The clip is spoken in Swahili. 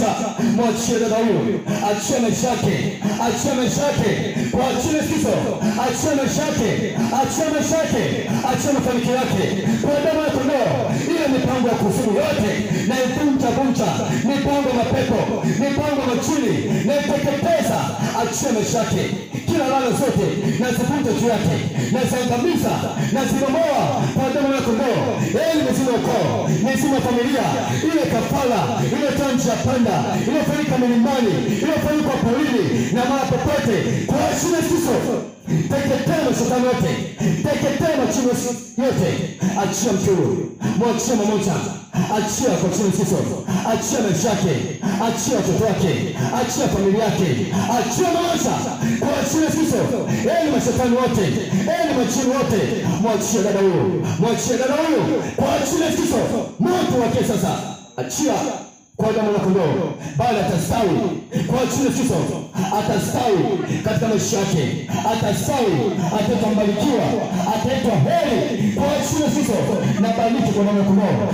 maisha, mwachie dada huyu, achia maisha yake, achia maisha yake kwa jina la Yesu, achia maisha yake, achia maisha yake, achia mafanikio yake kwa damu ya kondoo. Ile mipango ya kuzimu yote na ivunja, mipango ya mapepo, mipango ya majini na iteketeza, achia maisha yake. Kila laana zote na zivunja juu yake, na ziangamiza, na zibomoa kwa damu ya kondoo. Eli mzima ukoo, mzima familia, ile kafara, ile tanji ya panda, ile fanyika milimani, ile fanyika porini na mara popote kwa jina la Yesu. Teketea mashetani yote, teketea majini yote, achia mkuu, mwachia mmoja, achia kwa jina la Yesu, achia maisha yake, achia watoto wake, achia familia yake, achia maisha kwa jina la Yesu. Eli mashetani wote, eli majini wote, mwachia dada huyu, mwachia dada huyu kwa jina la Yesu. Moto wake sasa, achia kwa damu ya kondoo, bali atastawi kwa jina la Yesu. Atastawi katika maisha yake, atastawi, atabarikiwa, ataitwa heri kwa jina la Yesu. Na bariki kwa damu ya kondoo.